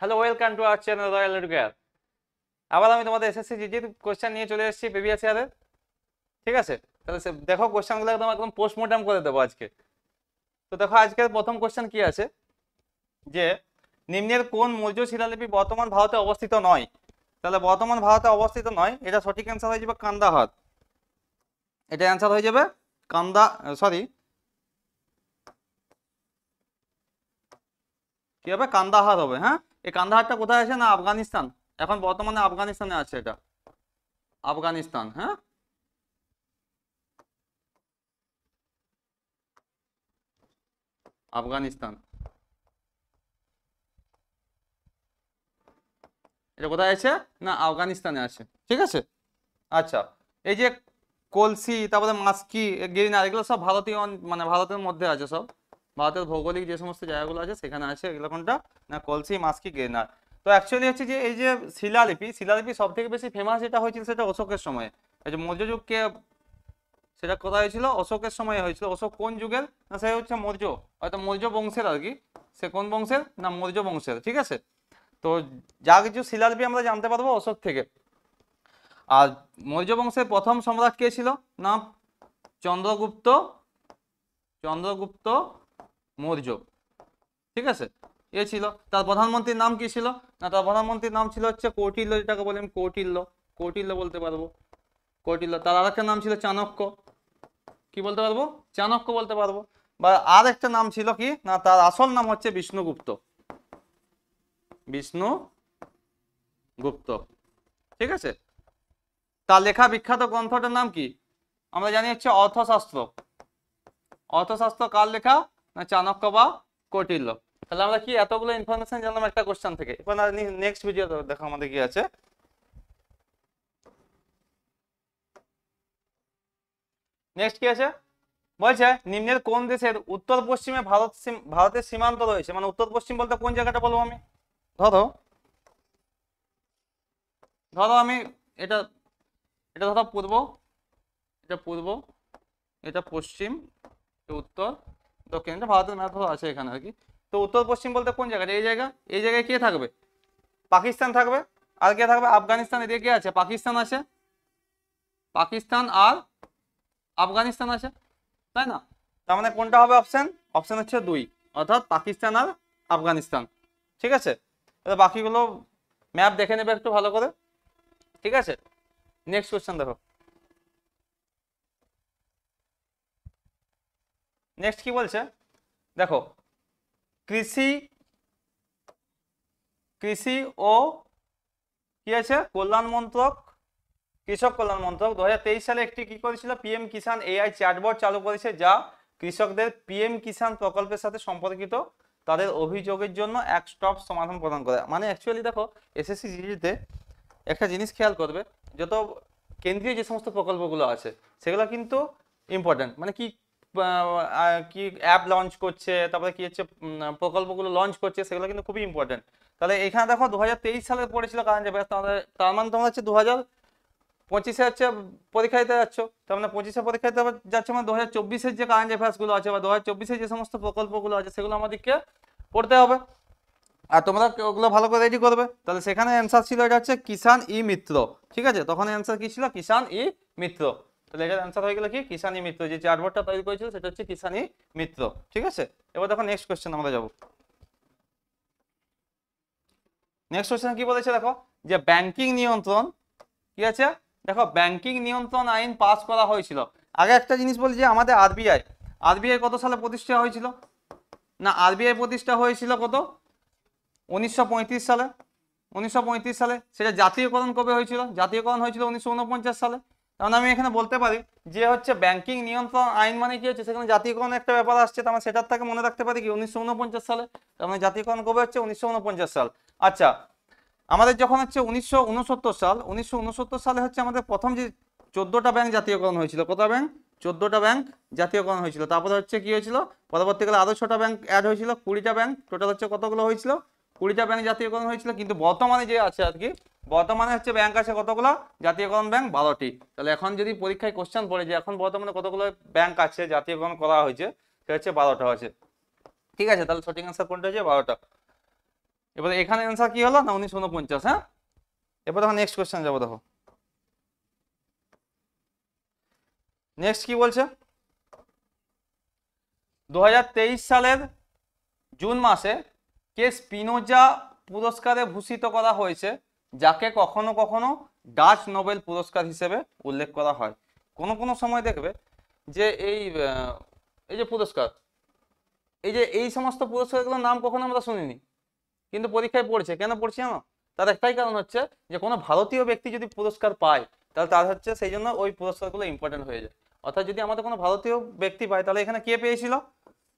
Hello, welcome to our channel royal educare. আবার আমি তোমাদের এসএসসি জিজির কোশ্চেন নিয়ে চলে এসেছি প্রিভিয়াস ইয়ারের। ঠিক আছে, তাহলে দেখো কোশ্চেনগুলো একদম একদম পোস্টমর্টম করে দেবো আজকে। তো দেখো আজকের প্রথম কোশ্চেন কি আছে, যে নিম্নের কোন মৌর্য শিলালিপি বর্তমান ভারতে অবস্থিত নয়? তাহলে বর্তমান ভারতে অবস্থিত নয়, এটা সঠিক অ্যান্সার হয়ে যাবে কান্দাহার। এটা অ্যান্সার হয়ে যাবে কি হবে, কান্দাহার হবে। হ্যাঁ, এই কান্দাহারটা কোথায় আছে? না আফগানিস্তান। এখন বর্তমানে আফগানিস্তানে আছে এটা, আফগানিস্তান। হ্যাঁ, আফগানিস্তান। এটা কোথায় আছে? না আফগানিস্তানে আছে। ঠিক আছে, আচ্ছা। এই যে কলসি, তারপরে মাস্কি, গিরিনার, এগুলো সব ভারতীয় মানে ভারতের মধ্যে আছে সব। ভারতের ভৌগোলিক যে সমস্ত জায়গাগুলো আছে সেখানে আছে। এগুলো কোনটা? না কলসি, মাস্কি, গিরিনার। তো অ্যাকচুয়ালি হচ্ছে যে এই যে শিলালিপি সব থেকে বেশি ফেমাস যেটা হয়েছিল সেটা অশোকের সময়ে। এই যে মৌর্য যুগকে, সেটা কোথায় হয়েছিল? অশোকের সময় হয়েছিল। অশোক কোন যুগের? না সে হচ্ছে মৌর্য, হয়তো মৌর্য বংশের আর কি। সে কোন বংশের? না মৌর্য বংশের। ঠিক আছে, তো যা কিছু শিলালিপি আমরা জানতে পারবো অশোক থেকে। আর মৌর্য বংশের প্রথম সম্রাট কে ছিল? না চন্দ্রগুপ্ত, চন্দ্রগুপ্ত মৌর্য। ঠিক আছে, এ ছিল। তার প্রধানমন্ত্রীর নাম কি ছিল? না তার প্রধানমন্ত্রীর নাম ছিল হচ্ছে কৌটিল্য, যেটাকে বলে আমি কৌটিল্য, কৌটিল্য বলতে পারবো, কৌটিল্য। তার আর একটা নাম ছিল চাণক্য। কি বলতে পারবো? চাণক্য বলতে পারবো। বা আর একটা নাম ছিল কি, না তার আসল নাম হচ্ছে বিষ্ণুগুপ্ত, বিষ্ণুগুপ্ত। ঠিক আছে, তার লেখা বিখ্যাত গ্রন্থটার নাম কি? আমরা জানি হচ্ছে অর্থশাস্ত্র। অর্থশাস্ত্র কার লেখা? না চাণক্য বা কৌটিল্য। তাহলে আমরা কি এতগুলো ইনফরমেশন জানলাম একটা কোশ্চেন থেকে। এবার নেক্সট ভিডিও দেখো আমাদের কি আছে। নেক্সট কি আছে বলছে, নিম্নের কোন দেশের উত্তর পশ্চিমে ভারতের সীমান্ত রয়েছে? মানে উত্তর পশ্চিম বলতে কোন জায়গাটা বলবো আমি? ধরো ধরো আমি এটা, এটা ধরো পূর্ব, এটা পূর্ব, এটা পশ্চিম, এটা উত্তর, দক্ষিণ। এটা ভারতের ম্যাপ ধরো আছে এখানে আর কি। তো উত্তর পশ্চিম বলতে কোন জায়গাটা? এই জায়গা। এই জায়গায় কে থাকবে? পাকিস্তান থাকবে। আর কে থাকবে? আফগানিস্তান। এদিকে কে আছে? পাকিস্তান আছে, পাকিস্তান আর আফগানিস্তান আছে, তাই না? তার মানে কোনটা হবে অপশন? অপশন হচ্ছে 2, অর্থাৎ পাকিস্তান আর আফগানিস্তান। ঠিক আছে, এবার বাকিগুলো ম্যাপ দেখে নেবে একটু ভালো করে। ঠিক আছে, নেক্সট কোশ্চেন দেখো। নেক্সট কি বলছে দেখো, কৃষি কৃষি ও কি আছে কল্যাণ মন্ত্রক, কৃষক কল্যাণ মন্ত্রক 2023 সালে একটি কি করেছিল? পিএম কিষাণ এআই চ্যাটবট চালু করেছে, যা কৃষকদের পিএম কিষাণ প্রকল্পের সাথে সম্পর্কিত তাদের অভিযোগের জন্য এক স্টপ সমাধান প্রদান করে। মানে অ্যাকচুয়ালি দেখো এসএসসি জিডিতে একটা জিনিস খেয়াল করবে, যত কেন্দ্রীয় যে সমস্ত প্রকল্পগুলো আছে সেগুলো কিন্তু ইম্পর্টেন্ট। মানে কি কি অ্যাপ লঞ্চ করছে, তারপরে কি হচ্ছে প্রকল্পগুলো লঞ্চ করছে, সেগুলো কিন্তু খুবই ইম্পর্টেন্ট। তাহলে এখানে দেখো 2023 সালে পড়েছিল কারেন্ট অ্যাফেয়ার্স, তার মানে তোমরা হচ্ছে 2025-এ হচ্ছে পরীক্ষা দিতে যাচ্ছ। তার মানে 25-এ পরীক্ষা দিতে যাচ্ছে, মানে 2024-এর যে কারেন্ট অ্যাফেয়ার্স গুলো আছে বা 2024-এর যে সমস্ত প্রকল্পগুলো আছে সেগুলো আমাদেরকে পড়তে হবে। আর তোমরা ওগুলো ভালো করে রেডি করবে। তাহলে সেখানে অ্যান্সার ছিল এটা হচ্ছে কিষাণ ই মিত্র। ঠিক আছে, তখন অ্যান্সার কি ছিল? কিষাণ ই মিত্র। তাহলে এটার অ্যান্সার হয়ে গেল কি? কিষাণ ই মিত্র। যে চ্যাটবটটা তৈরি করেছিল সেটা হচ্ছে কিষাণ ই মিত্র। ঠিক আছে, এবার দেখো নেক্সট কোশ্চেন আমরা যাবো। নেক্সট কোশ্চেন কি বলেছে দেখো, যে ব্যাংকিং নিয়ন্ত্রণ কি আছে? দেখো ব্যাংকিং নিয়ন্ত্রণ আইন পাস করা হয়েছিল। আগে একটা জিনিস বলি, যে আমাদের আরবিআই, আরবিআই কত সালে প্রতিষ্ঠা হয়েছিল? না আরবিআই প্রতিষ্ঠা হয়েছিল কত? 1935 সালে। 1935 সালে। সেটা জাতীয়করণ কবে হয়েছিল? জাতীয়করণ হয়েছিল 1949 সালে। তার আমি এখানে বলতে পারি যে হচ্ছে ব্যাংকিং নিয়ন্ত্রণ আইন মানে কি হচ্ছে, সেখানে জাতীয়করণ একটা ব্যাপার আসছে, তার মানে সেটার থেকে মনে রাখতে পারি কি 1949 সালে। তার মানে জাতীয়করণ কবে হচ্ছে? 1949 সাল। আচ্ছা, আমাদের যখন হচ্ছে 1969 সালে হচ্ছে আমাদের প্রথম যে 14টা ব্যাংক জাতীয়করণ হয়েছিল। কত ব্যাংক? 14টা ব্যাংক জাতীয়করণ হয়েছিল। তারপরে হচ্ছে কি হয়েছিল, পরবর্তীকালে আরো 6টা ব্যাংক অ্যাড হয়েছিল, 20টা ব্যাংক টোটাল হচ্ছে কতগুলো হয়েছিল? 20টা ব্যাংক জাতীয়করণ হয়েছিল। কিন্তু বর্তমানে যে আছে আর কি, বর্তমানে হচ্ছে ব্যাংক আছে কতগুলো? জাতীয়করণ ব্যাংক 12টি। তাহলে এখন যদি পরীক্ষায় কোশ্চেন পড়ে যে এখন বর্তমানে কতগুলো ব্যাংক আছে জাতীয়করণ করা হয়েছে, সেটা হচ্ছে 12টা আছে। ঠিক আছে, তাহলে সঠিক অ্যান্সার কোনটা হচ্ছে? 12টা। এবার এখানে অ্যান্সার কি হলো না 1949। হ্যাঁ, এবার দেখো নেক্সট কোশ্চেন যাবো। দেখো নেক্সট কি বলছে, 2023 সালের জুন মাসে কে স্পিনোজা পুরস্কারে ভূষিত করা হয়েছে, যাকে কখনো কখনো ডাচ নোবেল পুরস্কার হিসেবে উল্লেখ করা হয়। কোনো কোনো সময় দেখবে যে এই যে পুরস্কার, এই সমস্ত পুরস্কারগুলোর নাম কখনো আমরা শুনিনি, কিন্তু পরীক্ষায় পড়ছে। কেন পড়ছি জানো? তার একটাই কারণ হচ্ছে যে কোনো ভারতীয় ব্যক্তি যদি পুরস্কার পায় তাহলে তার হচ্ছে সেই জন্য ওই পুরস্কারগুলো ইম্পর্টেন্ট হয়ে যায়। অর্থাৎ যদি আমাদের কোনো ভারতীয় ব্যক্তি পায় তাহলে এখানে কে পেয়েছিল,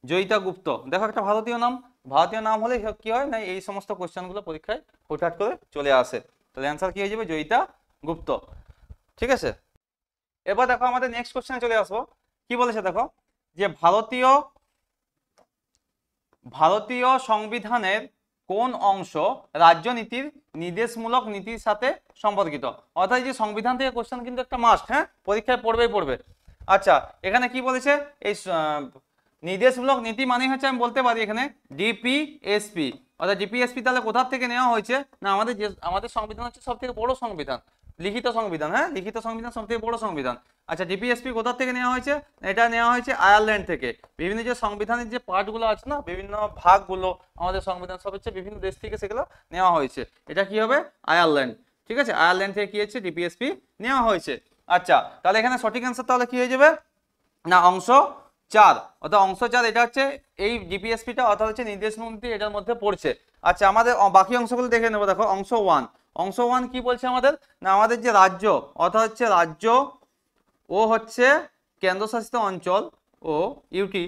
জয়িতা গুপ্ত। দেখো একটা ভারতীয় নাম, ভারতীয় নাম হলে কি হয় না এই সমস্ত কোশ্চেনগুলো পরীক্ষায় হুটহাট করে চলে আসে। তাহলে অ্যান্সার কি হয়ে যাবে, জয়িতা গুপ্ত। ঠিক আছে, এবার দেখো আমাদের নেক্সট কোশ্চেনে চলে আসবো। কি বলেছে দেখো, যে ভারতীয় সংবিধানের কোন অংশ রাজ্যনীতির নির্দেশমূলক নীতির সাথে সম্পর্কিত। অর্থাৎ যে সংবিধান থেকে কোশ্চেন কিন্তু একটা মাস্ট, হ্যাঁ, পরীক্ষায় পড়বে। আচ্ছা, এখানে কি বলেছে, এই নির্দেশমূলক নীতি মানে হচ্ছে আমি বলতে পারি এখানে ডিপিএসপি। অর্থাৎ ডিপিএসপি তাহলে কোথা থেকে নেওয়া হয়েছে না আমাদের সংবিধান হচ্ছে সব থেকে বড় সংবিধান, লিখিত সংবিধান। হ্যাঁ, লিখিত সংবিধান সব থেকে বড় সংবিধান। আচ্ছা, ডিপিএসপি কোথা থেকে নেওয়া হয়েছে, এটা নেওয়া হয়েছে আয়ারল্যান্ড থেকে। বিভিন্ন যে সংবিধানের যে পার্টগুলো আছে না, বিভিন্ন ভাগগুলো আমাদের সংবিধান সব হচ্ছে বিভিন্ন দেশ থেকে সেগুলো নেওয়া হয়েছে। এটা কি হবে, আয়ারল্যান্ড। ঠিক আছে, আয়ারল্যান্ড থেকে কি হচ্ছে, ডিপিএসপি নেওয়া হয়েছে। আচ্ছা, তাহলে এখানে সঠিক অ্যান্সার তাহলে কি হয়ে যাবে না অংশ 4। অর্থাৎ অংশ 4 এটা হচ্ছে এই ডিপিএসপিটা, অর্থাৎ হচ্ছে নির্দেশমূলক নীতি এটার মধ্যে পড়ছে। আচ্ছা, আমাদের বাকি অংশগুলো দেখে নেবো। দেখো অংশ 1, অংশ 1 কি বলছে আমাদের না আমাদের যে রাজ্য, অর্থাৎ হচ্ছে রাজ্য ও হচ্ছে কেন্দ্রশাসিত অঞ্চল ও ইউটি,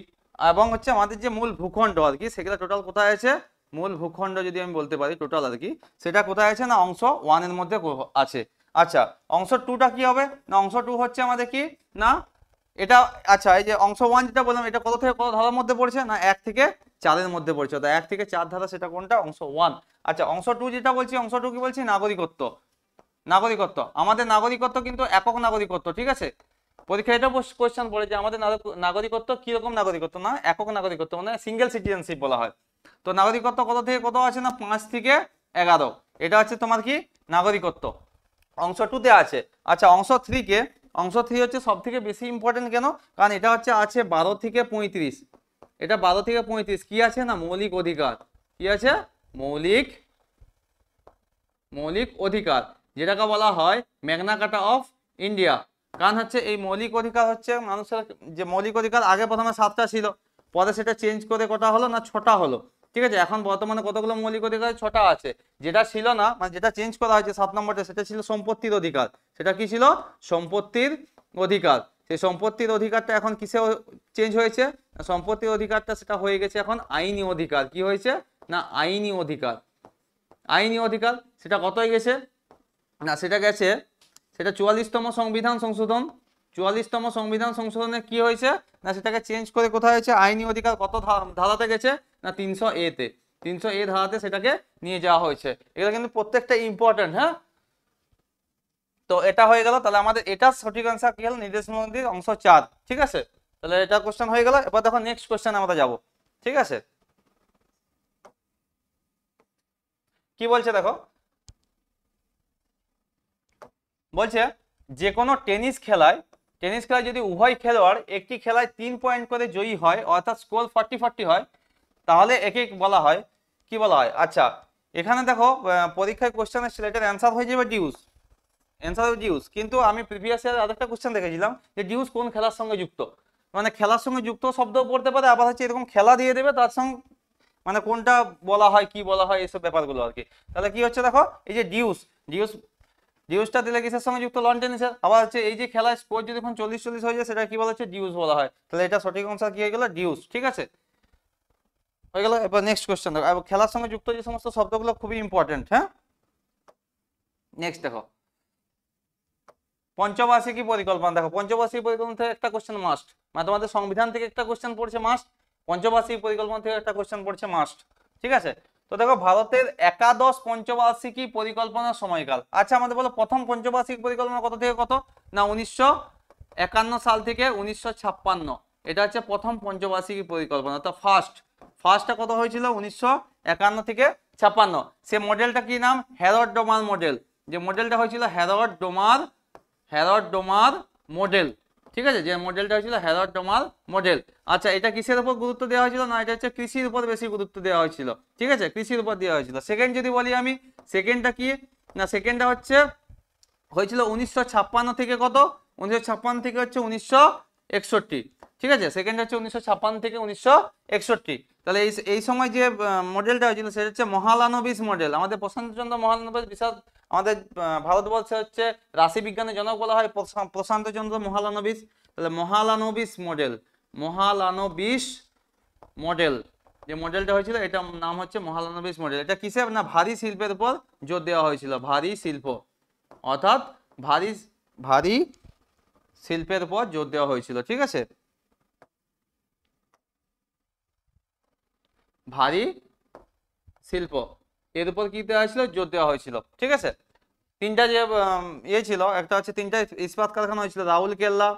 এবং হচ্ছে আমাদের যে মূল ভূখণ্ড আর কি, সেগুলো টোটাল কোথায় আছে, মূল ভূখণ্ড যদি আমি বলতে পারি টোটাল আর কি, সেটা কোথায় আছে না অংশ 1 এর মধ্যে আছে। আচ্ছা, অংশ 2টা কি হবে না অংশ 2 হচ্ছে আমাদের কি না এটা, আচ্ছা এই যে অংশ 1 যেটা বললাম এটা কত থেকে কত ধারার মধ্যে পড়ছে না 1 থেকে 4 এর মধ্যে পড়ছে। অর্থাৎ 1 থেকে 4 ধারা, সেটা কোনটা, অংশ 1। আচ্ছা, অংশ 2 যেটা বলছি, অংশ 2 কি বলছি, নাগরিকত্ব। আমাদের নাগরিকত্ব কিন্তু একক নাগরিকত্ব। ঠিক আছে, পরীক্ষায় এটা কোশ্চেন পড়ে যে আমাদের নাগরিকত্ব কিরকম নাগরিকত্ব, না একক নাগরিকত্ব, মানে সিঙ্গেল সিটিজেনশিপ বলা হয়। তো নাগরিকত্ব কত থেকে কত আছে না 5 থেকে 11, এটা হচ্ছে তোমার কি নাগরিকত্ব, অংশ 2 তে আছে। আচ্ছা, অংশ 3 হচ্ছে সব থেকে বেশি ইম্পর্টেন্ট। কেন, কারণ এটা হচ্ছে আছে 12 থেকে 35। এটা 12 থেকে 35 কি আছে না মৌলিক অধিকার। কি আছে, মৌলিক অধিকার, যেটাকে বলা হয় ম্যাগনা কার্টা অফ ইন্ডিয়া। কারণ হচ্ছে এই মৌলিক অধিকার হচ্ছে মানুষের যে মৌলিক অধিকার, আগে প্রথমে 7টা ছিল, পরে সেটা চেঞ্জ করে কটা হলো না 6টা হলো। ঠিক আছে, এখন বর্তমানে কতগুলো মৌলিক অধিকার, 6টা আছে। যেটা ছিল না মানে যেটা চেঞ্জ করা হয়েছে 7 নম্বরটা, সেটা ছিল সম্পত্তির অধিকার। সেটা কি ছিল, সম্পত্তির অধিকার। সেই সম্পত্তির অধিকারটা এখন কিসে চেঞ্জ হয়েছে, সম্পত্তির অধিকারটা সেটা হয়ে গেছে এখন আইনি অধিকার। কি হয়েছে না আইনি অধিকার। সেটা কত হয়ে গেছে না সেটা 44তম সংবিধান সংশোধন। 44তম সংবিধান সংশোধনে কি হয়েছে না সেটাকে চেঞ্জ করে কোথায় হয়েছে, আইনি অধিকার কত ধারাতে গেছে না 300A তে। 300A ধারাতে সেটাকে নিয়ে যাওয়া হয়েছে। এগুলো কিন্তু প্রত্যেকটা ইম্পর্টেন্ট। হ্যাঁ, তো এটা হয়ে গেল। তাহলে আমাদের এটা সঠিক অ্যান্সার কি হলো, নির্দেশমূলক নীতি অংশ 4। ঠিক আছে, তাহলে এটা কোশ্চেন হয়ে গেল। এবার দেখো নেক্সট কোশ্চেন আমরা যাব। ঠিক আছে, কি বলছে দেখো, বলছে যে কোনো টেনিস খেলায় যদি উভয় খেলোয়াড় একটি খেলায় 3 পয়েন্ট করে জয়ী হয়, অর্থাৎ স্কোর 40-40 হয়, তাহলে একে বলা হয় কি বলা হয়। আচ্ছা, এখানে দেখো পরীক্ষায় কোশ্চেন এসেছিল, এটার অ্যান্সার হয়ে যাবে ডিউস। কিন্তু আমি প্রিভিয়াস ইয়ার আরেকটা কোশ্চেন দেখেছিলাম যে ডিউস কোন খেলার সঙ্গে যুক্ত, মানে খেলার সঙ্গে যুক্ত শব্দ পড়তে পারে, আবার হচ্ছে এরকম খেলা দিয়ে দেবে তার সঙ্গে, মানে কোনটা বলা হয় কি বলা হয় এইসব ব্যাপারগুলো আর কি। তাহলে কি হচ্ছে দেখো, এই যে ডিউসটা দিলে কিসের সঙ্গে যুক্ত, লন টেনিসের। আবার হচ্ছে এই যে খেলায় স্কোর যদি এখন 40-40 হয়ে যায় সেটা কি বলা হচ্ছে, ডিউস বলা হয়। তাহলে এটা সঠিক অ্যান্সার কি হয়ে গেল, ডিউস। ঠিক আছে, হয়ে গেল। এবার নেক্সট কোশ্চেন দেখো, খেলার সঙ্গে যুক্ত যে সমস্ত শব্দগুলো খুবই ইম্পর্টেন্ট। হ্যাঁ, নেক্সট দেখো পঞ্চবার্ষিকী পরিকল্পনা। দেখো পঞ্চবার্ষিকী পরিকল্পনা থেকে একটা কোশ্চেন মাস্ট, মানে তোমাদের সংবিধান থেকে একটা কোশ্চেন পড়ছে মাস্ট, পঞ্চবার্ষিকী পরিকল্পনা থেকে একটা কোশ্চেন পড়ছে মাস্ট। ঠিক আছে, তো দেখো ভারতের একাদশ পঞ্চবার্ষিকী পরিকল্পনার সময়কাল। আচ্ছা, আমাদের বলো প্রথম পঞ্চবার্ষিকী পরিকল্পনা কত থেকে কত না 1951 সাল থেকে 1956। এটা হচ্ছে প্রথম পঞ্চবার্ষিকী পরিকল্পনা। তো ফার্স্টটা কত হয়েছিল 1951 থেকে 56 সে মডেলটা কি নাম? হ্যারড ডোমার মডেল। যে মডেলটা হয়েছিল হ্যারড ডোমার মডেল, ঠিক আছে, যে মডেলটা হয়েছিল হ্যারড ডোমার মডেল। আচ্ছা, এটা কিসের উপর গুরুত্ব দেওয়া হয়েছিল? না, এটা হচ্ছে কৃষির উপর বেশি গুরুত্ব দেওয়া হয়েছিল, ঠিক আছে, কৃষির উপর দেওয়া হয়েছিল। সেকেন্ড যদি বলি আমি, সেকেন্ডটা কি না, সেকেন্ডটা হচ্ছে হয়েছিল 1956 থেকে কত? 1956 থেকে হচ্ছে 1961, ঠিক আছে, সেকেন্ড হচ্ছে 1956 থেকে 1961। তাহলে এই সময় যে মডেলটা হয়েছিল সেটা হচ্ছে মহালানবিস মডেল। আমাদের প্রশান্তচন্দ্র মহালানবিস বিশাল, আমাদের ভারতবর্ষে হচ্ছে রাশিবিজ্ঞানের জনক বলা হয় প্রশান্তচন্দ্র মহালানবিস। তাহলে মহালানবিস মডেল যে মডেলটা হয়েছিল এটার নাম হচ্ছে মহালানবিস মডেল। এটা কিসের? না, ভারী শিল্পের উপর জোর দেওয়া হয়েছিল, ভারী শিল্প, অর্থাৎ ভারী শিল্পের উপর জোর দেওয়া হয়েছিল, ঠিক আছে, ভারী শিল্প এর উপর কি দেওয়া হয়েছিল? জোর দেওয়া হয়েছিল, ঠিক আছে। তিনটা যে ইয়ে ছিল, একটা হচ্ছে তিনটা ইস্পাত কারখানা হয়েছিল, রাউরকেল্লা,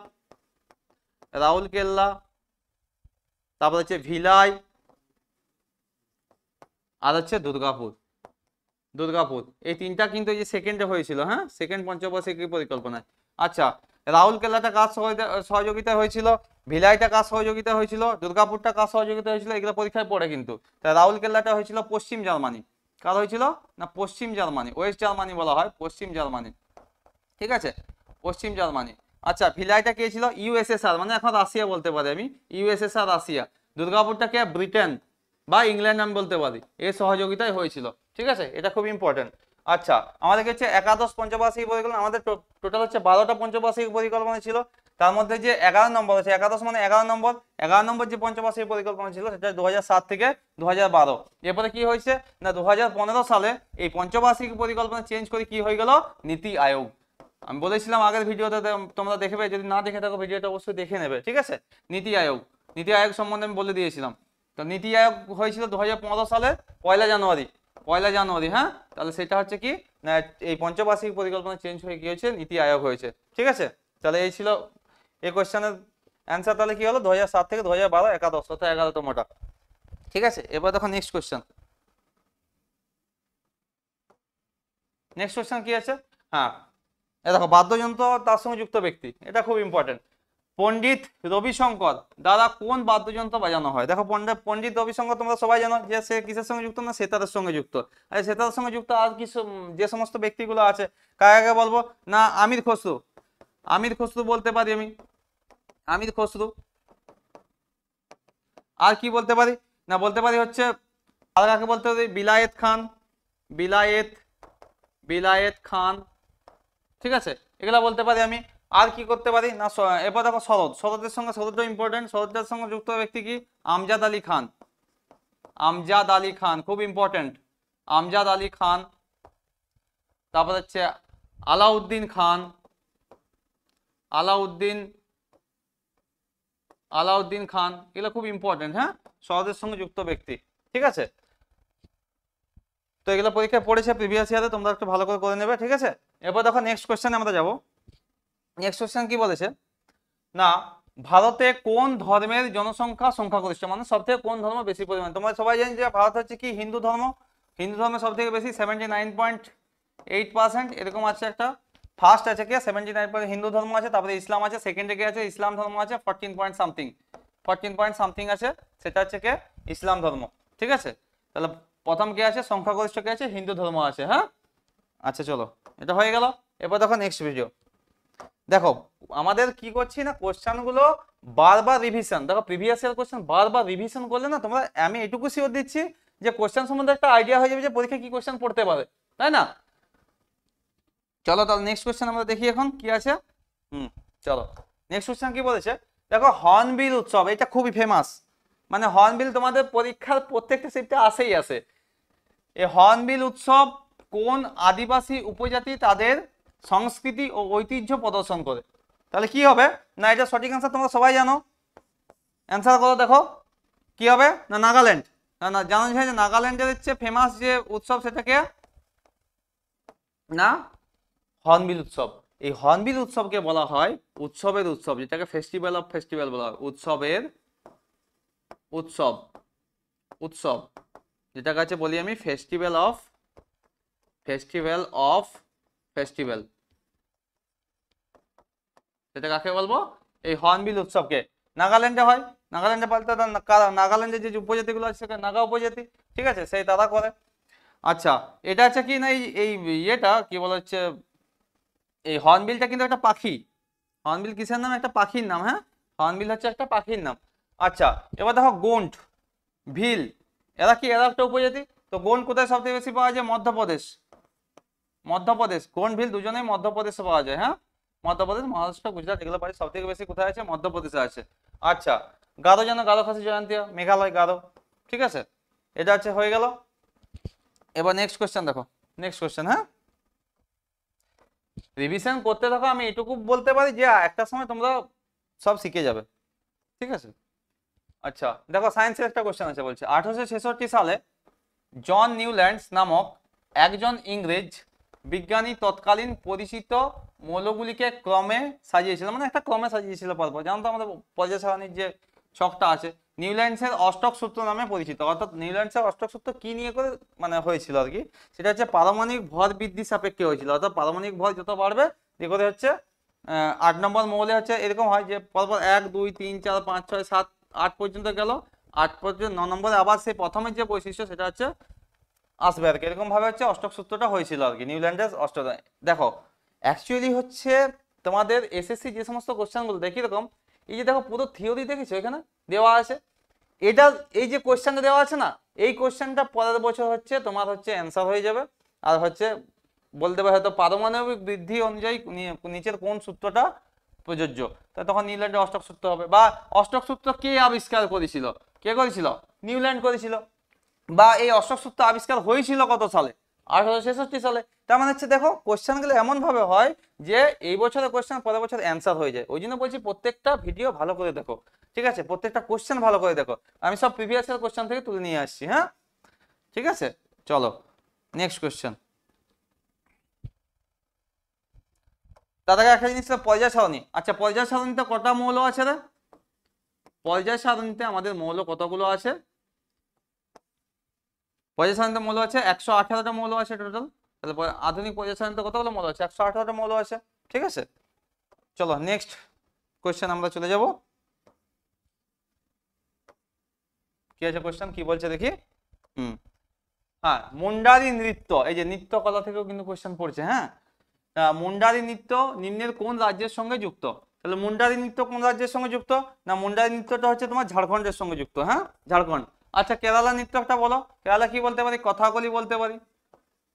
তারপর হচ্ছে ভিলাই, আর হচ্ছে দুর্গাপুর। এই তিনটা কিন্তু এই যে সেকেন্ডে হয়েছিল, হ্যাঁ, সেকেন্ড পঞ্চবার্ষিকী পরিকল্পনায়। আচ্ছা, রাউরকেল্লাটা কার সহযোগিতা হয়েছিল? ভিলাইটা কার সহযোগিতা হয়েছিল? দুর্গাপুরটা কার সহযোগিতা হয়েছিল? এগুলো পরীক্ষায় পড়ে কিন্তু। তাই রাউরকেল্লাটা হয়েছিল পশ্চিম জার্মানি। কার হয়েছিল? না, পশ্চিম জার্মানি, ওয়েস্ট জার্মানি বলা হয়, পশ্চিম জার্মানি, ঠিক আছে, পশ্চিম জার্মানি। আচ্ছা, ভিলাইটা কে ছিল? ইউএসএসআর, মানে এখন রাশিয়া বলতে পারি আমি, ইউএসএসআর রাশিয়া। দুর্গাপুরটা কে? ব্রিটেন বা ইংল্যান্ড আমি বলতে পারি, এর সহযোগিতায় হয়েছিল, ঠিক আছে, এটা খুব ইম্পর্টেন্ট। আচ্ছা, আমাদের হচ্ছে একাদশ পঞ্চবার্ষিকী পরিকল্পনা, আমাদের টোটাল হচ্ছে 12টা পঞ্চবার্ষিকী পরিকল্পনা ছিল। তার মধ্যে যে 11 নম্বর আছে, একাদশ মানে 11 নম্বর যে পঞ্চবার্ষিকী পরিকল্পনা ছিল সেটা 2007 থেকে 2012। এরপরে কি হয়েছে না, 2015 সালে এই পঞ্চবার্ষিকী পরিকল্পনা চেঞ্জ করে কি হয়ে গেল? নীতি আয়োগ। আমি বলেছিলাম আগের ভিডিওতে, তোমরা দেখবে, যদি না দেখে থাকো ভিডিওটা অবশ্যই দেখে নেবে, ঠিক আছে। নীতি আয়োগ সম্বন্ধে আমি বলে দিয়েছিলাম। তো নীতি আয়োগ হয়েছিল 2015 সালের 1 জানুয়ারি, হ্যাঁ। তাহলে সেটা হচ্ছে কি না, এই পঞ্চবার্ষিক পরিকল্পনা চেঞ্জ হয়ে কি হয়েছে? নীতি আয়োগ হয়েছে, ঠিক আছে। তাহলে এই ছিল এই কোয়েশ্চেনের অ্যান্সার। তাহলে কি হলো? 2007 থেকে 2012 একাদশ, অর্থাৎ 11তমটা, ঠিক আছে। এবার দেখো নেক্সট কোয়েশ্চেন কি আছে? হ্যাঁ, দেখো বাদ্যযন্ত্র তার সঙ্গে যুক্ত ব্যক্তি, এটা খুব ইম্পর্টেন্ট। পণ্ডিত রবিশঙ্কর দ্বারা কোন বাদ্যযন্ত্র বাজানো হয়? দেখো পণ্ডিত রবিশঙ্কর তোমরা সবাই জানো যে সে কিসের সঙ্গে যুক্ত? না, সেতারের সঙ্গে যুক্ত। আর সেতারের সঙ্গে যুক্ত আর কি যে সমস্ত ব্যক্তিগুলো আছে, কাকে কাকে বলবো? না, আমির খসরু বলতে পারি আমি, আমির খসরু। আর কি বলতে পারি? না, বলতে পারি হচ্ছে, আর কাকে বলতে পারি? বিলায়েত খান, ঠিক আছে, এগুলা বলতে পারি আমি। আর কি করতে পারি? না, এবার দেখো শরতের সঙ্গে, শরৎটা ইম্পর্টেন্ট, শরতের সঙ্গে যুক্ত ব্যক্তি কি? আমজাদ আলী খান, খুব ইম্পর্টেন্ট, আমজাদ আলী খান। তারপর হচ্ছে আলাউদ্দিন খান, এগুলো খুব ইম্পর্টেন্ট, হ্যাঁ, শরতের সঙ্গে যুক্ত ব্যক্তি, ঠিক আছে। তো এগুলো পরীক্ষায় পড়েছে প্রিভিয়াস ইয়ারে, তোমরা একটু ভালো করে নেবে, ঠিক আছে। এরপর দেখো নেক্সট কোয়েশ্চেনে আমরা যাব। নেক্সট কোয়েশ্চেন কি বলেছে না, ভারতে কোন ধর্মের জনসংখ্যা সংখ্যাগরিষ্ঠ, মানে সব থেকে কোন ধর্ম বেশি পরিমাণ? তোমরা সবাই জানেন যে ভারত হচ্ছে কি হিন্দু ধর্ম সব থেকে বেশি, 79.8%, এরকম আছে একটা। ফার্স্ট আছে কি 79% হিন্দু ধর্ম আছে, তারপরে ইসলাম আছে, সেকেন্ডে কে আছে? ইসলাম ধর্ম আছে 14 পয়েন্ট সামথিং আছে, সেটা হচ্ছে কে? ইসলাম ধর্ম, ঠিক আছে। তাহলে প্রথম কে আছে? সংখ্যাগরিষ্ঠ কে আছে? হিন্দু ধর্ম আছে, হ্যাঁ। আচ্ছা, চলো, এটা হয়ে গেল। এরপর দেখো নেক্সট ভিডিও। দেখো আমাদের কি করছি না, কোশ্চেন গুলো বারবার রিভিশন। দেখো প্রিভিয়াস ইয়ার কোশ্চেন বারবার রিভিশন করলে না, তোমরা, আমি এটুকু শিওর দিচ্ছি যে কোশ্চেন সম্বন্ধে একটা আইডিয়া হয়ে যাবে যে পরীক্ষা কি কোশ্চেন পড়তে পারে, তাই না? চলো তাহলে নেক্সট কোশ্চেন আমরা দেখি এখন কি আছে। চলো নেক্সট কোশ্চেন কি বলেছে, দেখো হর্নবিল উৎসব, এটা খুবই ফেমাস, মানে হর্নবিল তোমাদের পরীক্ষার প্রত্যেকটা শিফটে আসে। এই হর্নবিল উৎসব কোন আদিবাসী উপজাতি তাদের সংস্কৃতি ও ঐতিহ্য প্রদর্শন করে? তাহলে কি হবে না, এটা সঠিক অ্যান্সার তোমরা সবাই জানো, অ্যান্সার করো। দেখো কি হবে না, নাগাল্যান্ড। না, জানো যে নাগাল্যান্ডের হচ্ছে ফেমাস যে উৎসব সেটাকে না হর্নবিল উৎসব। এই হর্নবিল উৎসবকে বলা হয় উৎসবের উৎসব, যেটাকে ফেস্টিভ্যাল বলা হয়, উৎসব। যেটাকে আছে বলি আমি ফেস্টিভ্যাল অফ ফেস্টিভ্যাল, সেটা কাকে বলবো? এই হর্নবিল উৎসবকে। নাগাল্যান্ডে হয়, নাগাল্যান্ডে পালতে, নাগাল্যান্ডে যে উপজাতিগুলো আছে সেখানে নাগা উপজাতি, ঠিক আছে, সেই তারা করে। আচ্ছা, এটা আছে কি না, এই ইয়েটা কি বলা হচ্ছে, এই হর্নবিলটা কিন্তু একটা পাখি। হর্নবিল কিসের নাম? একটা পাখির নাম, হ্যাঁ, হর্নবিল হচ্ছে একটা পাখির নাম। আচ্ছা, এবার দেখো গোন্ড, ভিল, এরা কি, এরা একটা উপজাতি। তো গোন্ড কোথায় সব থেকে বেশি পাওয়া যায়? মধ্যপ্রদেশ। গোন্ড ভিল দুজনেই মধ্যপ্রদেশে পাওয়া যায়, হ্যাঁ, মধ্যপ্রদেশ, মহারাষ্ট্র, গুজরাট এগুলো পারে, সব থেকে বেশি কোথায় আছে? মধ্যপ্রদেশে আছে। আচ্ছা, গারো, যেন গারো খাসি জয়ন্তীয়া, মেঘালয় গারো, ঠিক আছে, এটা আছে, হয়ে গেল। এবার নেক্সট কোয়েশ্চেন দেখো, নেক্সট কোয়েশ্চেন, হ্যাঁ, রিভিশন করতে থাকো। আমি এটুকু বলতে পারি যে একটা সময় তোমরা সব শিখে যাবে, ঠিক আছে। আচ্ছা দেখো, সায়েন্সের একটা কোয়েশ্চেন আছে, বলছে 1866 সালে জন নিউল্যান্ডস নামক একজন ইংরেজ বিজ্ঞানী তৎকালীন পরিচিত মৌলগুলিকে ক্রমে সাজিয়েছিল, মানে একটা ক্রমে সাজিয়েছিল পরপর। জানো তো আমাদের পর্যায় সারণীর যে ছকটা আছে, নিউল্যান্ডসের অষ্টক সূত্র নামে পরিচিত। অর্থাৎ নিউল্যান্ডসের অষ্টক সূত্র কি নিয়ে করে মানে হয়েছিল আর কি, সেটা হচ্ছে পারমাণবিক ভর বৃদ্ধি সাপেক্ষে হয়েছিল। অর্থাৎ পারমাণবিক ভর যত বাড়বে যে করে হচ্ছে 8 নম্বর মৌলে হচ্ছে এরকম হয় যে পরপর 1 2 3 4 5 6 7 8 পর্যন্ত গেল, 8 পর্যন্ত 9 নম্বরে আবার সেই প্রথমের যে বৈশিষ্ট্য সেটা হচ্ছে আসবে আর কি। এরকম ভাবে হচ্ছে অষ্টক সূত্রটা হয়েছিল আর কি, নিউল্যান্ডের অষ্টক। দেখো অ্যাকচুয়ালি হচ্ছে তোমাদের এসএসসি যে সমস্ত কোশ্চেনগুলো দেখি এরকম, এই যে দেখো পুরো থিওরি দেখেছো এখানে দেওয়া আছে, এটা এই যে কোশ্চেনটা দেওয়া আছে না, এই কোশ্চেনটা পরের বছর হচ্ছে তোমার হচ্ছে অ্যান্সার হয়ে যাবে। আর হচ্ছে বলতে পারে হয়তো পারমাণবিক বৃদ্ধি অনুযায়ী নিচের কোন সূত্রটা প্রযোজ্য, তা তখন নিউল্যান্ডের অষ্টক সূত্র হবে। বা অষ্টক সূত্র কে আবিষ্কার করেছিল? কে করেছিল? নিউল্যান্ড করেছিল। বা এই অষ্টক সূত্র আবিষ্কার হয়েছিল কত সালে? 1866 সালে। তার মানে হচ্ছে দেখো কোশ্চেনগুলো এমন ভাবে হয় যে এই বছরের কোশ্চেন পরের বছর অ্যান্সার হয়ে যায়। ওই জন্য বলছি প্রত্যেকটা ভিডিও ভালো করে দেখো, ঠিক আছে, প্রত্যেকটা কোশ্চেন ভালো করে দেখো। আমি সব প্রিভিয়াস ইয়ার কোশ্চেন থেকে তুলে নিয়ে আসছি, হ্যাঁ, ঠিক আছে। চলো নেক্সট কোশ্চেন। তার আগে একটা জিনিস, পর্যায় সারণী। আচ্ছা, পর্যায় সারণীতে কটা মৌল আছে রে? পর্যায় সারণীতে আমাদের মৌল কতগুলো আছে? পর্যায় সারণীতে মৌল আছে 118টা মৌল আছে টোটাল। তাহলে আধুনিক পর্যায় সারণীতে কতগুলো মৌল আছে? 118টা মৌল আছে, ঠিক আছে। চলো নেক্সট কোশ্চেন আমরা চলে যাব। কি আছে কোশ্চেন, কি বলছে দেখি। হ্যাঁ, মুন্ডারি নৃত্য, এই যে নৃত্য কলা থেকেও কিন্তু কোশ্চেন পড়ছে, হ্যাঁ। মুন্ডারি নৃত্য নিম্নের কোন রাজ্যের সঙ্গে যুক্ত? তাহলে মুন্ডারি নৃত্য কোন রাজ্যের সঙ্গে যুক্ত? না, মুন্ডারি নৃত্যটা হচ্ছে তোমার ঝাড়খণ্ডের সঙ্গে যুক্ত, হ্যাঁ, ঝাড়খণ্ড। আচ্ছা, কেরালা নৃত্য একটা বলো। কেরালা কি বলতে পারি? কথাকলি বলতে পারি,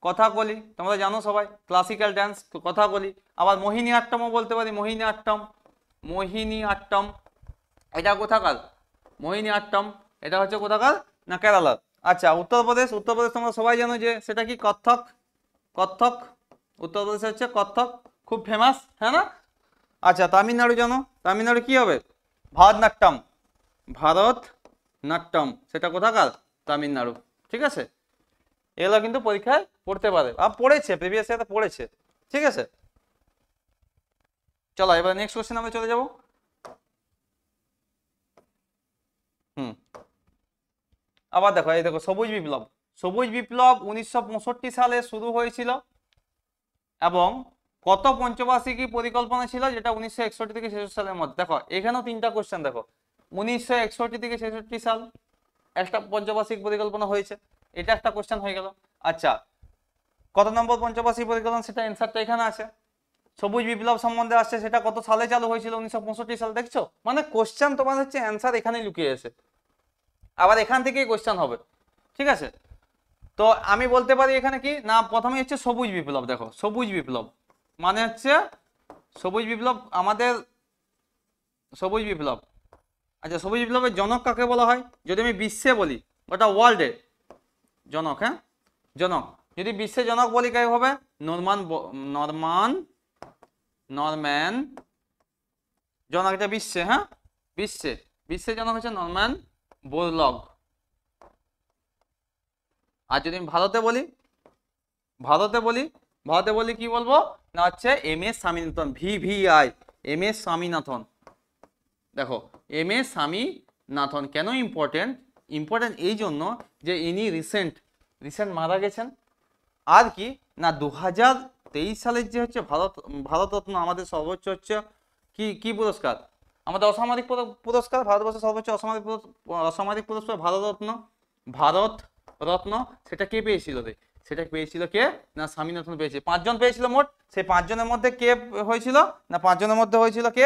কথাকলি, তোমরা জানো সবাই, ক্লাসিক্যাল ডান্স, কথাকলি। আবার মোহিনী আট্টমও বলতে পারি, মোহিনী আট্টম, মোহিনী আট্টম, এটা কোথাকার? মোহিনী আট্টম, এটা হচ্ছে কোথাকার? না, কেরালার। আচ্ছা, উত্তরপ্রদেশ, উত্তরপ্রদেশ তোমরা সবাই জানো যে সেটা কি, কত্থক, কত্থক, উত্তরপ্রদেশে হচ্ছে কত্থক, খুব ফেমাস, হ্যাঁ না। আচ্ছা, তামিলনাড়ু জানো, তামিলনাড়ু কি হবে? ভারতনাট্যম, ভারতনাট্যম, সেটা কোথাকার? তামিলনাড়ু, ঠিক আছে। এগুলো কিন্তু পরীক্ষায় পড়তে পারে, আর পড়েছে প্রিভিয়াস ইয়ারে পড়েছে, ঠিক আছে। চলো এবার নেক্সট কোশ্চেন আমরা চলে যাব। আবার দেখো, এই দেখো সবুজ বিপ্লব। সবুজ বিপ্লব 1965 সালে শুরু হয়েছিল এবং কত পঞ্চবার্ষিকী পরিকল্পনা ছিল, যেটা 1961 থেকে 66 সালের মধ্যে। দেখো এখানেও তিনটা কোশ্চেন, দেখো 1961 থেকে 66 সাল একটা পঞ্চবার্ষিক পরিকল্পনা হয়েছে, এটা একটা কোশ্চেন হয়ে গেল। আচ্ছা, কত নম্বর পঞ্চবার্ষিক পরিকল্পনা, সেটা অ্যান্সারটা এখানে আছে। সবুজ বিপ্লব সম্বন্ধে আসছে, সেটা কত সালে চালু হয়েছিল? 1965 সাল। দেখছো, মানে কোশ্চেন তোমার হচ্ছে অ্যান্সার এখানেই লুকিয়ে আছে, আবার এখান থেকেই কোশ্চেন হবে, ঠিক আছে। তো আমি বলতে পারি এখানে কি না, প্রথমে হচ্ছে সবুজ বিপ্লব। দেখো সবুজ বিপ্লব মানে হচ্ছে, সবুজ বিপ্লব আমাদের, সবুজ বিপ্লব, আচ্ছা সবুজ বিপ্লবের জনক কাকে বলা হয়? যদি আমি বিশ্বে বলি, ওটা ওয়ার্ল্ডে জনক, হ্যাঁ, জনক। যদি বিশ্বে জনক বলি কাকে হবে? নরম্যান জনক, এটা বিশ্বে, হ্যাঁ, বিশ্বে জনক হচ্ছে নরম্যান বোরলগ। আর যদি আমি ভারতে বলি, ভারতে বলি কি বলবো না, হচ্ছে M S Swaminathan, VVI, M S Swaminathan. দেখো এম এস স্বামীনাথন কেন ইম্পর্টেন্ট, ইম্পর্টেন্ট এই জন্য যে ইনি রিসেন্ট মারা গেছেন। আর কি না 2023 সালের যে হচ্ছে ভারতরত্ন আমাদের সর্বোচ্চ হচ্ছে কি কি পুরস্কার, আমাদের অসামরিক পুরস্কার, ভারতবর্ষের সর্বোচ্চ অসামরিক পুরস্কার ভারত রত্ন, সেটা কে পেয়েছিল রে? সেটা পেয়েছিল কে না স্বামীনাথন পেয়েছে। 5 জন পেয়েছিল মোট, সেই 5 জনের মধ্যে কে হয়েছিল না 5 জনের মধ্যে হয়েছিল কে,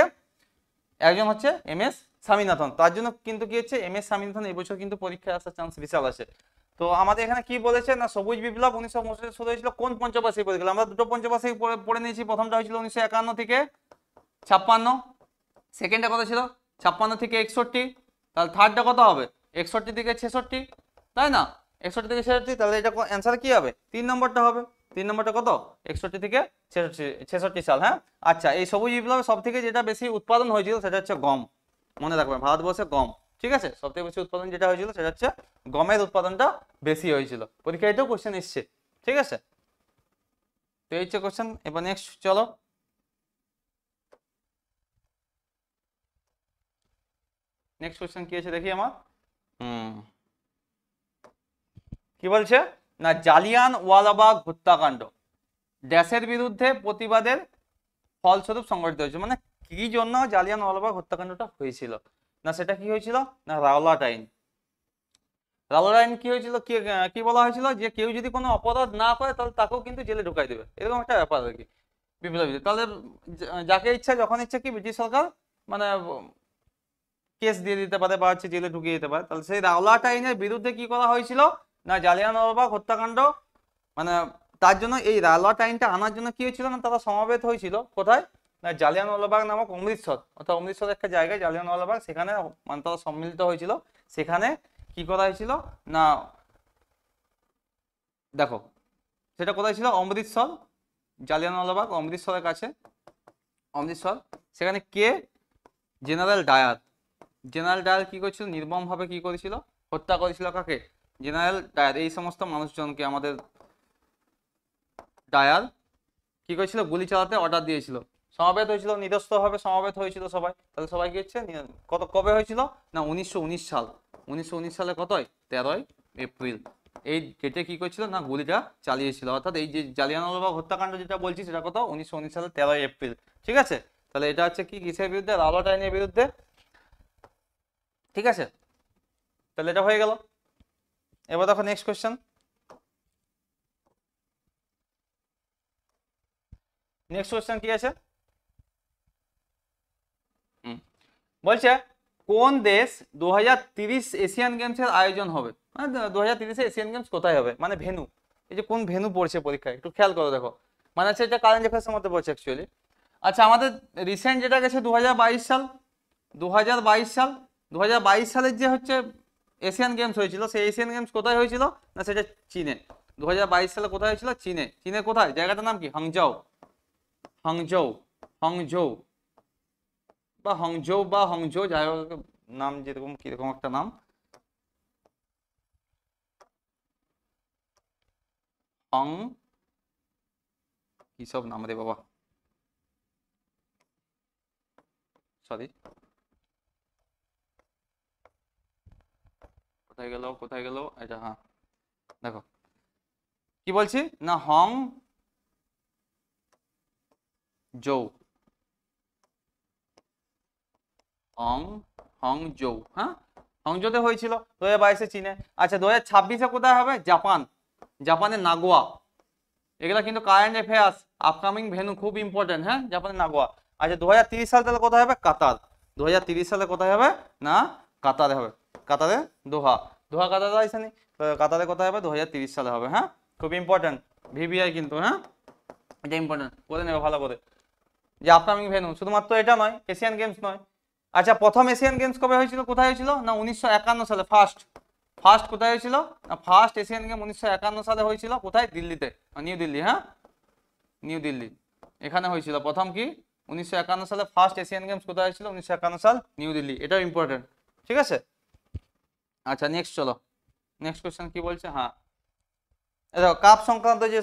একজন হচ্ছে MS স্বামীনাথন। তার জন্য কিন্তু কি হচ্ছে MS স্বামীনাথন এবছর কিন্তু পরীক্ষায় আসার চান্স বিশাল আছে। তো আমাদের এখানে কি বলেছে না সবুজ বিপ্লব 1965 শুরু হয়েছিল কোন পঞ্চবার্ষিক পরীক্ষা? আমরা দুটো পঞ্চবার্ষিক পড়ে নিয়েছি। প্রথমটা হয়েছিল 1951 থেকে 56, সেকেন্ডটা কত ছিল 56 থেকে 61, তাহলে থার্ডটা কত হবে 61 থেকে 66, তাই না? 61 থেকে 66, তাহলে এটা অ্যান্সার কি হবে 3 নম্বরটা হবে। 3 নম্বরটা কত 61 থেকে 66 সাল। হ্যাঁ আচ্ছা, এই সবুজ বিপ্লবে সব থেকে যেটা বেশি উৎপাদন হয়েছিল সেটা হচ্ছে গম, মনে রাখবেন ভারতবর্ষে গম, ঠিক আছে? সব থেকে বেশি উৎপাদন যেটা হয়েছিল সেটা হচ্ছে গমের উৎপাদনটা বেশি হয়েছিল। পরীক্ষায় এটাও কোশ্চেন এসছে, ঠিক আছে? তো এই হচ্ছে কোশ্চেন। এবার নেক্সট চলো, নেক্সট কোশ্চেন কি আছে দেখি আমার। কি বলছে না জালিয়ানওয়ালাবাগ হত্যাকাণ্ড ড্যাশের বিরুদ্ধে প্রতিবাদের ফলস্বরূপ সংঘটিত হয়েছে। মানে কি জন্য জালিয়ানওয়ালাবাগ হত্যাকাণ্ডটা হয়েছিল না সেটা কি হয়েছিল না রাওলাট আইন। রাওলাট আইন কি হয়েছিল, কি বলা হয়েছিল যে কেউ যদি কোনো অপরাধ না করে তাহলে তাকেও কিন্তু জেলে ঢুকাই দেবে, এরকম একটা ব্যাপার আর কি বিপ্লবীদের। তাহলে যাকে ইচ্ছা যখন ইচ্ছা কি ব্রিটিশ সরকার মানে কেস দিয়ে দিতে পারে বা হচ্ছে জেলে ঢুকিয়ে দিতে পারে। তাহলে সেই রাওলাট আইনের বিরুদ্ধে কি করা হয়েছিল না জালিয়ানওয়ালাবাগ হত্যাকাণ্ড, মানে তার জন্য এই রাওলাট আইনটা আনার জন্য কি হয়েছিল না তারা সমাবেত হয়েছিল কোথায় না জালিয়ানওয়ালাবাগ নামক অমৃতসর, অর্থাৎ অমৃতসর একটা জায়গায় জালিয়ানওয়ালাবাগ, সেখানে মানে তারা সম্মিলিত হয়েছিল। সেখানে কি করা হয়েছিল না দেখো সেটা কোথায় ছিল অমৃতসর, জালিয়ানওয়ালাবাগ অমৃতসরের কাছে, অমৃতসর। সেখানে কে জেনারেল ডায়ার কি করেছিল নির্মমভাবে কি করেছিল হত্যা করেছিল কাকে জেনারেল ডায়ার। এই সমস্ত মানুষজনকে আমাদের ডায়ার কি করেছিল গুলি চালাতে অর্ডার দিয়েছিল। সমাবেত হয়েছিল নিরস্ত্রভাবে সমাবেত হয়েছিল সবাই। তাহলে সবাই কি হচ্ছে কবে হয়েছিল না 1919 সাল, 1919 সালে কতই 13 এপ্রিল এই ডেটে কি করেছিল না গুলিটা চালিয়েছিল। অর্থাৎ এই যে জালিয়ানওয়ালাবাগ হত্যাকাণ্ড যেটা বলছি সেটা কত 1919 সালে 13 এপ্রিল, ঠিক আছে? তাহলে এটা হচ্ছে কি কিসের বিরুদ্ধে রাওলাট আইনের বিরুদ্ধে, ঠিক আছে? তাহলে এটা হয়ে গেল। এবার দেখো নেক্সট কোশ্চেন, নেক্সট কোশ্চেন কি আছে বলছে কোন দেশ 2030 এশিয়ান গেমসের আয়োজন হবে, মানে 2030 এশিয়ান গেমস কোথায় হবে, মানে ভেনু, এই যে কোন ভেনু পড়ছে পরীক্ষায় একটু খেয়াল করো দেখো, মানে হচ্ছে এটা কারেন্ট অ্যাফেয়ার্সের মধ্যে পড়ছে অ্যাকচুয়ালি। আচ্ছা আমাদের রিসেন্ট যেটা গেছে 2022 সাল, 2022 সালের যে হচ্ছে এশিয়ান গেমস হয়েছিল সেই এশিয়ান গেমস কোথায় হয়েছিল না সেটা চীনে। 2022 সালে কোথায় হয়েছিল চীনে। চীনে কোথায় জায়গাটার নাম কি হাংজাও, হংজৌ বা হংজৌ যাই হোক নাম যেরকম কিরকম একটা নাম, হং কি সব নাম রে বাবা, সরি কোথায় গেল এটা, হ্যাঁ দেখো কি বলছি না হংজৌ, হ্যাঁ হংজৌতে হয়েছিল 2022 চীনে। আচ্ছা 2026 কোথায় হবে জাপানের নাগোয়া। এগুলা কিন্তু কারেন্ট অ্যাফেয়ার্স আপকামিং ভেনু খুব ইম্পর্টেন্ট, হ্যাঁ জাপানের নাগোয়া। আচ্ছা 2030 সালে তাহলে কোথায় হবে কাতার, 2030 সালে কোথায় হবে না কাতারে হবে, কাতারে দোহা কাতারে আইসানি, কাতারে কোথায় হবে 2030 সালে হবে, হ্যাঁ খুব ইম্পর্টেন্ট ভিভিআই কিন্তু, হ্যাঁ এটা ইম্পর্টেন্ট করে নেবে ভালো করে যে আপকামিং ভেনু। শুধুমাত্র এটা নয় এশিয়ান গেমস নয়। আচ্ছা প্রথম এশিয়ান গেমস কবে হয়েছিল কোথায় হয়েছিল না 1951 সালে, ফার্স্ট কোথায় হয়েছিল না ফার্স্ট এশিয়ান গেম 1951 সালে হয়েছিল কোথায় দিল্লিতে, নিউ দিল্লি, হ্যাঁ নিউ দিল্লি এখানে হয়েছিল প্রথম কি 1951 সালে ফার্স্ট এশিয়ান গেমস কোথায় হয়েছিল 1951 সাল নিউ দিল্লি, এটাও ইম্পর্টেন্ট, ঠিক আছে? আচ্ছা নেক্সট চলো, নেক্সট কোশ্চেন কি বলছে, হ্যাঁ দেখো কাপ সংক্রান্ত যে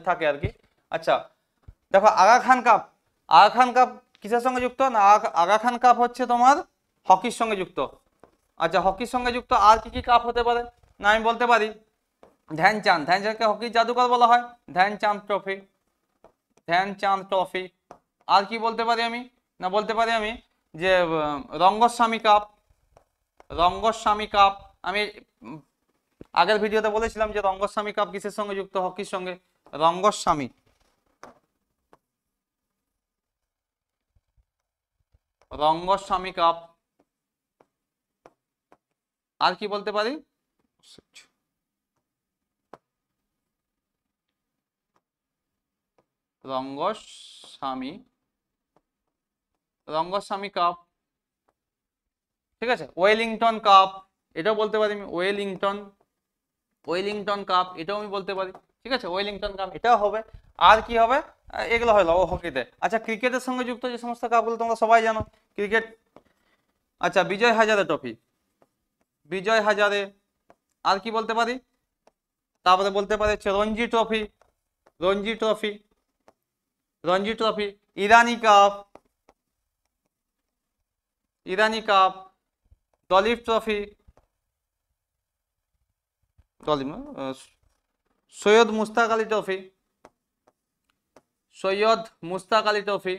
থাকে আর কি। আচ্ছা দেখো আগা খান কাপ কিসের সঙ্গে যুক্ত না আগা খান কাপ হচ্ছে তোমার হকির সঙ্গে যুক্ত। আচ্ছা হকির সঙ্গে যুক্ত আর কি কি কাপ হতে পারে? না আমি বলতে পারি ধ্যানচাঁদ, ধ্যানচাঁদকে হকির জাদুকর বলা হয়, ধ্যানচাঁদ ট্রফি, ধ্যানচাঁদ ট্রফি। আর কি বলতে পারি আমি? না বলতে পারি আমি যে রঙ্গস্বামী কাপ, রঙ্গস্বামী কাপ। আমি আগের ভিডিওতে বলেছিলাম যে রঙ্গস্বামী কাপ কিসের সঙ্গে যুক্ত? হকির সঙ্গে, রঙ্গস্বামী, রঙ্গস্বামী কাপ। আর কি বলতে পারি? রঙ্গস্বামী, রঙ্গস্বামী কাপ, ঠিক আছে। ওয়েলিংটন কাপ, এটাও বলতে পারি আমি, ওয়েলিংটন, ওয়েলিংটন কাপ এটাও আমি বলতে পারি, ঠিক আছে। ওয়েলিংটন কাপ এটাও হবে। আর কি হবে? এগুলো হলো হকিতে। আচ্ছা ক্রিকেটের সঙ্গে যুক্ত যে সমস্ত কাপগুলো তোমরা সবাই জানো, ক্রিকেট। আচ্ছা বিজয় হাজারে ট্রফি, বিজয় হাজারে। আর কি বলতে পারি? তারপরে বলতে পারি হচ্ছে Ranji trophy, Ranji trophy, Ranji trophy. Irani cup, Irani cup. Duleep trophy, Duleep Syed Mushtaq Ali trophy, Syed Mushtaq Ali trophy,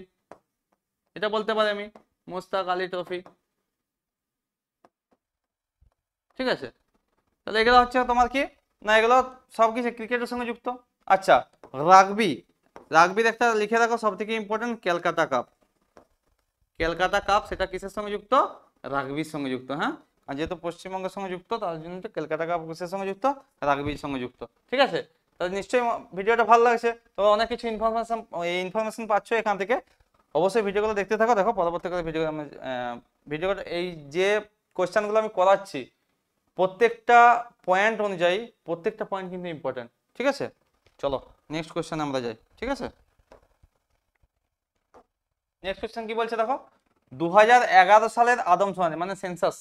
এটা বলতে পারি আমি, মুস্তাক আলী ট্রফি, ঠিক আছে। তাহলে এগুলো হচ্ছে তোমার কি না, এগুলো সবকিছু ক্রিকেটের সঙ্গে যুক্ত। আচ্ছা রাগবি, রাগবির একটা লিখে রাখো সব থেকে important, Calcutta cup, Calcutta cup সেটা কিসের সঙ্গে যুক্ত? রাগবির সঙ্গে যুক্ত, হ্যাঁ। আর যেহেতু পশ্চিমবঙ্গের সঙ্গে যুক্ত তার জন্য ক্যালকাটা কাপ কিসের সঙ্গে যুক্ত? রাগবির সঙ্গে যুক্ত, ঠিক আছে। তাহলে নিশ্চয়ই ভিডিওটা ভালো লাগছে, তবে অনেক কিছু ইনফরমেশন পাচ্ছ এখান থেকে। অবশ্যই ভিডিওগুলো দেখতে থাকো, দেখো পরবর্তীকালে ভিডিওটা এই যে কোয়েশ্চেনগুলো আমি করাচ্ছি প্রত্যেকটা পয়েন্ট অনুযায়ী, প্রত্যেকটা পয়েন্ট কিন্তু ইম্পর্টেন্ট, ঠিক আছে। চলো নেক্সট কোয়েশ্চেনে আমরা যাই, ঠিক আছে। নেক্সট কোয়েশ্চেন কি বলছে দেখো, 2011 সালের আদমশুমারি মানে সেন্সাস,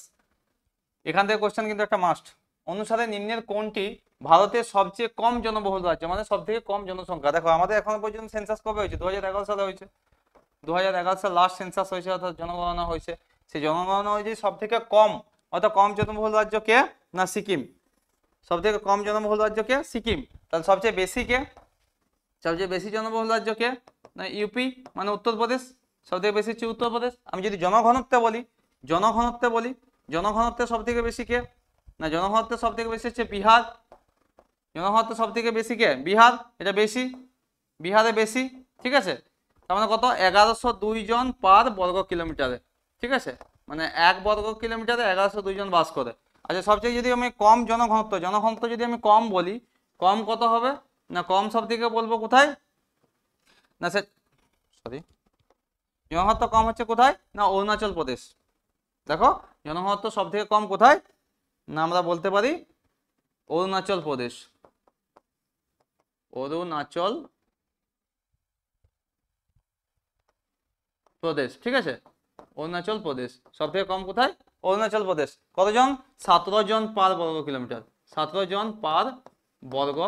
এখান থেকে কোয়েশ্চেন কিন্তু একটা মাস্ট, অনুসারে নিম্নের কোনটি ভারতের সবচেয়ে কম জনবহুল রাজ্য, মানে সব থেকে কম জনসংখ্যা। দেখো আমাদের এখনো পর্যন্ত সেন্সাস কবে হয়েছে? 2011 সালে হয়েছে, 2011 সালে লাস্ট সেন্সাস হয়েছে, অর্থাৎ জনগণনা হয়েছে। সেই জনগণনা হয়েছে সব থেকে কম, অর্থাৎ কম জনবহুল রাজ্য কে? না সিকিম। সব থেকে কম জনবহুল রাজ্য কে? সিকিম। তাহলে সবচেয়ে বেশি কে? সবচেয়ে বেশি জনবহুল রাজ্য কে? না ইউপি মানে উত্তরপ্রদেশ, সব থেকে বেশি হচ্ছে উত্তরপ্রদেশ। আমি যদি জনঘনত্বে বলি, জনঘনত্বে বলি, জনঘনত্বে সব থেকে বেশি কে? না জনঘনত্বে সব থেকে বেশি হচ্ছে বিহার, জনঘনত্ব সব থেকে বেশি কে? বিহার, এটা বেশি, বিহারে বেশি, ঠিক আছে। তার মানে কত? 1102 জন পার বর্গ কিলোমিটারে, ঠিক আছে। মানে 1 বর্গ কিলোমিটারে 1102 জন বাস করে। আচ্ছা সবচেয়ে যদি আমি কম জনঘনত্ব, জনঘনত্ব যদি আমি কম বলি, কম কত হবে? না কম সব থেকে বলবো কোথায়? না সে সরি, জনঘনত্ব কম হচ্ছে কোথায়? না অরুণাচল প্রদেশ। দেখো জনঘনত্ব সব থেকে কম কোথায়? না আমরা বলতে পারি অরুণাচল প্রদেশ, অরুণাচল প্রদেশ, ঠিক আছে। অরুণাচল প্রদেশ সব থেকে কম কোথায়? অরুণাচল প্রদেশ। কতজন? 17 জন পার বর্গ কিলোমিটার, 17 জন পার বর্গ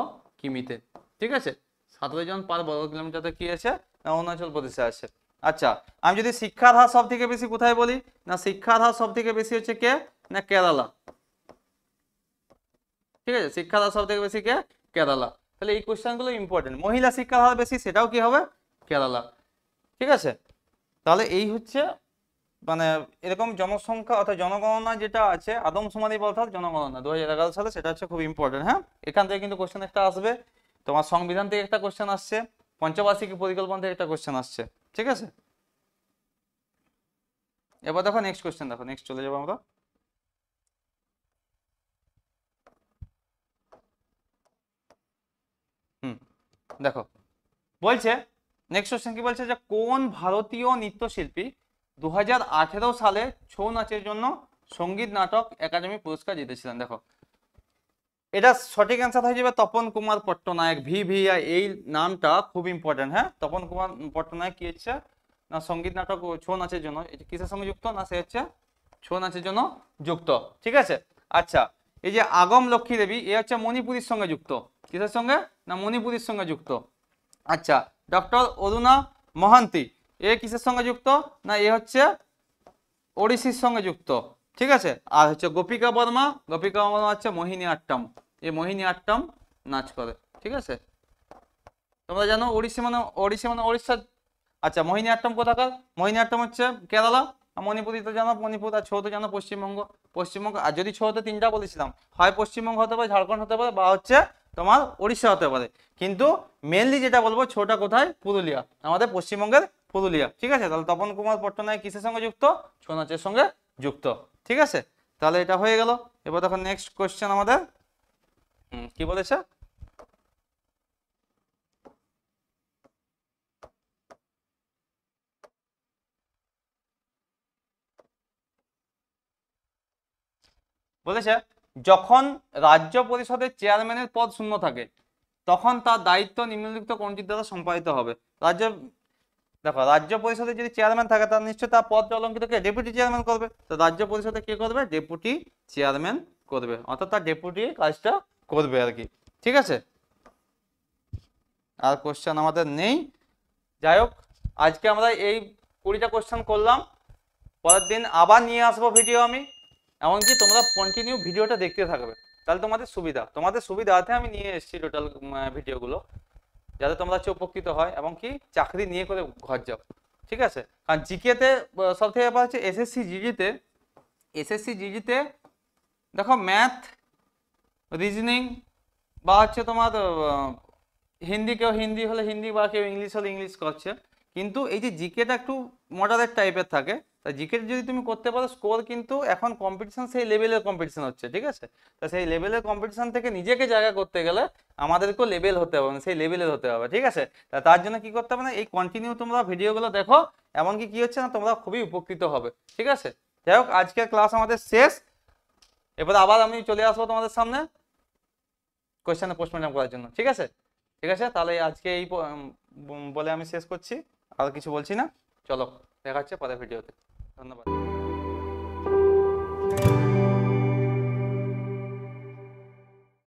কিমিতে, ঠিক আছে। 17 জন পার বর্গ কিলোমিটারে কি আছে? না অরুণাচল প্রদেশে আছে। আচ্ছা আমি যদি শিক্ষার হার সব থেকে বেশি কোথায় বলি, না শিক্ষার হার সব থেকে বেশি হচ্ছে কে? না কেরালা, ঠিক আছে। শিক্ষার হার সব থেকে বেশি কে? কেরালা। তাহলে এই কোশ্চেনগুলো ইম্পর্টেন্ট। মহিলা শিক্ষার হার বেশি, সেটাও কি হবে? কেরালা, ঠিক আছে। তাহলে এই হচ্ছে মানে এরকম জনসংখ্যা অর্থাৎ জনগণনা যেটা আছে, আদমশুমারি অর্থাৎ জনগণনা 2011 সালে, সেটা হচ্ছে খুব ইম্পর্টেন্ট, হ্যাঁ। এখান থেকে কিন্তু কোশ্চেন একটা আসবে, তোমার সংবিধান থেকে একটা কোশ্চেন আসছে, পঞ্চবার্ষিকী পরিকল্পনা থেকে একটা কোশ্চেন আসছে, ঠিক আছে। এবার দেখো নেক্সট কোশ্চেন, দেখো নেক্সট চলে যাবো আমরা। দেখো বলছে নেক্সট কোশ্চেন কি বলছে, যে কোন ভারতীয় নৃত্যশিল্পী 2018 সালে ছৌ নাচের জন্য সঙ্গীত নাটক একাডেমি পুরস্কার জিতেছিলেন? দেখো এটা সঠিক অ্যান্সার হয়ে যাবে তপন কুমার পট্টনায়ক, VVI। এই নামটা খুব ইম্পর্টেন্ট, হ্যাঁ। তপন কুমার পট্টনায়ক কি হচ্ছে? না সঙ্গীত নাটক ছৌ নাচের জন্য, এটা কিসের সঙ্গে যুক্ত? না সে হচ্ছে ছৌ নাচের জন্য যুক্ত, ঠিক আছে। আচ্ছা এই যে আগম লক্ষ্মী দেবী, এ হচ্ছে মণিপুরীর সঙ্গে যুক্ত, কিসের সঙ্গে? না মণিপুরীর সঙ্গে যুক্ত। আচ্ছা ডক্টর অরুণা মহান্তি, এ কিসের সঙ্গে যুক্ত? না এ হচ্ছে ওড়িশির সঙ্গে যুক্ত, ঠিক আছে। আর হচ্ছে গোপিকা বর্মা, গোপিকা বর্মা হচ্ছে মোহিনী আট্টম, এই মোহিনী আট্টম নাচ করে। ঠিক আছে, তোমরা জানো ওড়িশা মানে ওড়িশা। আচ্ছা, মোহিনী আট্টম কোথাকার? মোহিনী আট্টম হচ্ছে কেরালা। আর মণিপুরি তো জানো মণিপুর, আর ছৌ তো জানো পশ্চিমবঙ্গ। পশ্চিমবঙ্গ, আর যদি ছৌতে তিনটা বলেছিলাম, হয় পশ্চিমবঙ্গ হতে পারে, ঝাড়খণ্ড হতে পারে, বা হচ্ছে তোমার উড়িষ্যা হতে পারে। কিন্তু মেনলি যেটা বলবো, ছৌটা কোথায়? পুরুলিয়া, আমাদের পশ্চিমবঙ্গের পুরুলিয়া। ঠিক আছে, তাহলে তপন কুমার পট্টনায়ক কিসের সঙ্গে যুক্ত? ছৌ নাচের সঙ্গে যুক্ত। ঠিক আছে, তাহলে এটা হয়ে গেল। এবার দেখো নেক্সট কোশ্চেন আমাদের কি বলেছে। বলেছে যখন রাজ্য পরিষদের চেয়ারম্যানের পদ শূন্য থাকে, তখন তার দায়িত্ব নিম্নলিখিত কোনটির দ্বারা সম্পাদিত হবে? রাজ্য, দেখো রাজ্য পরিষদের যদি চেয়ারম্যান থাকে, তার নিশ্চয়ই তার পদ অলঙ্কিত কে? ডেপুটি চেয়ারম্যান করবে। তো রাজ্য পরিষদে কে করবে? ডেপুটি চেয়ারম্যান করবে, অর্থাৎ তার ডেপুটি কাজটা করবে আর কি। ঠিক আছে, আর কোশ্চেন আমাদের নেই। যাই হোক, আজকে আমরা এই 20টা কোশ্চেন করলাম। পরের দিন আবার নিয়ে আসবো ভিডিও আমি, এমনকি তোমরা কন্টিনিউ ভিডিওটা দেখতে থাকবে, তাহলে তোমাদের সুবিধার্থে আমি নিয়ে এসেছি টোটাল ভিডিওগুলো, যাতে তোমরা হচ্ছে উপকৃত হয় এবং কি চাকরি নিয়ে করে ঘর যাও। ঠিক আছে, কারণ জিকেতে সব থেকে ব্যাপার হচ্ছে এসএসসি জিজিতে দেখো ম্যাথ, রিজনিং, বা হচ্ছে তোমার হিন্দি, কেউ হিন্দি হলে হিন্দি, বা কেউ ইংলিশ হলে ইংলিশ করছে। কিন্তু এই যে জিকেটা একটু মডারেট টাইপের থাকে, তা জিকে যদি তুমি করতে পারো, স্কোর কিন্তু এখন কম্পিটিশন সেই লেভেলের কম্পিটিশন হচ্ছে। ঠিক আছে, তা সেই লেভেলের কম্পিটিশন থেকে নিজেকে জায়গা করতে গেলে আমাদেরকেও লেভেল হতে হবে, সেই লেভেলের হতে হবে। ঠিক আছে, তা তার জন্য কি করতে হবে না, এই কন্টিনিউ তোমরা ভিডিওগুলো দেখো, এমনকি কি হচ্ছে না, তোমরা খুবই উপকৃত হবে। ঠিক আছে, যাই হোক, আজকের ক্লাস আমাদের শেষ। এবার আবার আমি চলে আসবো তোমাদের সামনে কোয়েশ্চেনে পোস্টমর্টম করার জন্য। ঠিক আছে, ঠিক আছে, তাহলে আজকে এই বলে আমি শেষ করছি, আর কিছু বলছি না। চলো, দেখা হচ্ছে পরের ভিডিওতে। ধন্যবাদ।